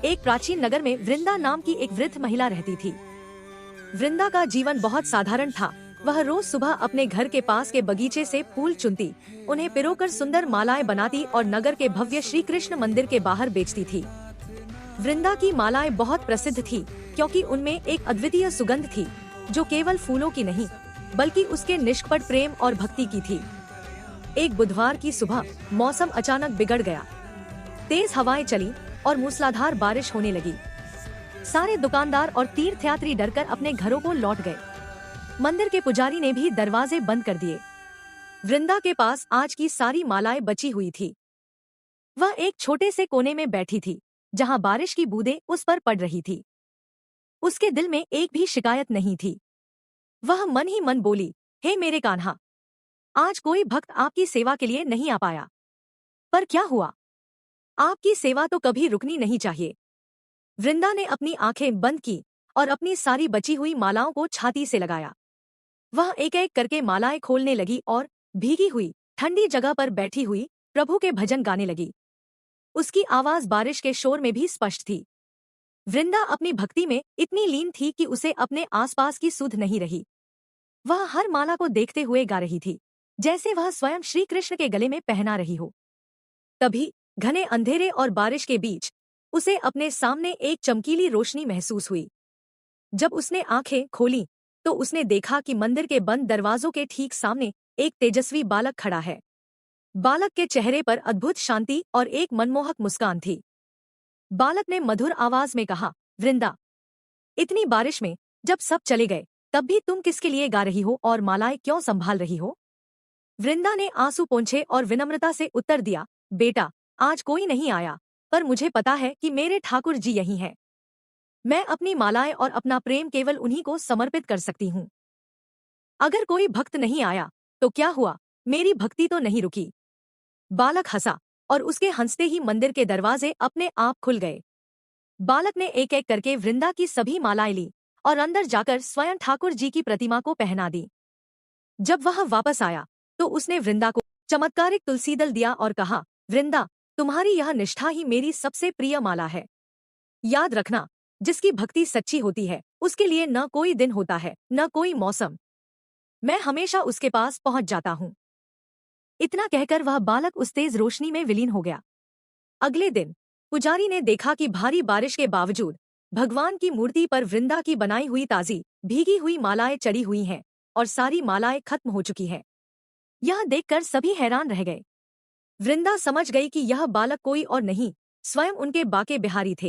एक प्राचीन नगर में वृंदा नाम की एक वृद्ध महिला रहती थी। वृंदा का जीवन बहुत साधारण था। वह रोज सुबह अपने घर के पास के बगीचे से फूल चुनती, उन्हें पिरोकर सुंदर मालाएं बनाती और नगर के भव्य श्री कृष्ण मंदिर के बाहर बेचती थी। वृंदा की मालाएं बहुत प्रसिद्ध थी क्योंकि उनमें एक अद्वितीय सुगंध थी जो केवल फूलों की नहीं बल्कि उसके निष्कपट प्रेम और भक्ति की थी। एक बुधवार की सुबह मौसम अचानक बिगड़ गया। तेज हवाएं चली और मूसलाधार बारिश होने लगी। सारे दुकानदार और तीर्थयात्री डरकर अपने घरों को लौट गए। मंदिर के पुजारी ने भी दरवाजे बंद कर दिए। वृंदा के पास आज की सारी मालाएं बची हुई थी। वह एक छोटे से कोने में बैठी थी जहां बारिश की बूंदें उस पर पड़ रही थी। उसके दिल में एक भी शिकायत नहीं थी। वह मन ही मन बोली, हे मेरे कान्हा, आज कोई भक्त आपकी सेवा के लिए नहीं आ पाया। पर क्या हुआ? आपकी सेवा तो कभी रुकनी नहीं चाहिए। वृंदा ने अपनी आंखें बंद की और अपनी सारी बची हुई मालाओं को छाती से लगाया। वह एक एक करके मालाएं खोलने लगी और भीगी हुई ठंडी जगह पर बैठी हुई प्रभु के भजन गाने लगी। उसकी आवाज बारिश के शोर में भी स्पष्ट थी। वृंदा अपनी भक्ति में इतनी लीन थी कि उसे अपने आसपास की सुध नहीं रही। वह हर माला को देखते हुए गा रही थी जैसे वह स्वयं श्री कृष्ण के गले में पहना रही हो। तभी घने अंधेरे और बारिश के बीच उसे अपने सामने एक चमकीली रोशनी महसूस हुई। जब उसने आंखें खोली तो उसने देखा कि मंदिर के बंद दरवाजों के ठीक सामने एक तेजस्वी बालक खड़ा है। बालक के चेहरे पर अद्भुत शांति और एक मनमोहक मुस्कान थी। बालक ने मधुर आवाज में कहा, वृंदा, इतनी बारिश में जब सब चले गए तब भी तुम किसके लिए गा रही हो और मालाएं क्यों संभाल रही हो? वृंदा ने आंसू पोंछे और विनम्रता से उत्तर दिया, बेटा, आज कोई नहीं आया, पर मुझे पता है कि मेरे ठाकुर जी यहीं हैं। मैं अपनी मालाएं और अपना प्रेम केवल उन्हीं को समर्पित कर सकती हूँ। अगर कोई भक्त नहीं आया तो क्या हुआ, मेरी भक्ति तो नहीं रुकी। बालक हंसा और उसके हंसते ही मंदिर के दरवाजे अपने आप खुल गए। बालक ने एक एक करके वृंदा की सभी मालाएं ली और अंदर जाकर स्वयं ठाकुर जी की प्रतिमा को पहना दी। जब वह वापस आया तो उसने वृंदा को चमत्कारिक तुलसी दल दिया और कहा, वृंदा, तुम्हारी यह निष्ठा ही मेरी सबसे प्रिय माला है। याद रखना, जिसकी भक्ति सच्ची होती है उसके लिए न कोई दिन होता है न कोई मौसम। मैं हमेशा उसके पास पहुंच जाता हूँ। इतना कहकर वह बालक उस तेज रोशनी में विलीन हो गया। अगले दिन पुजारी ने देखा कि भारी बारिश के बावजूद भगवान की मूर्ति पर वृंदा की बनाई हुई ताजी भीगी हुई मालाएं चढ़ी हुई हैं और सारी मालाएं खत्म हो चुकी हैं। यह देखकर सभी हैरान रह गए। वृंदा समझ गई कि यह बालक कोई और नहीं, स्वयं उनके बाके बिहारी थे।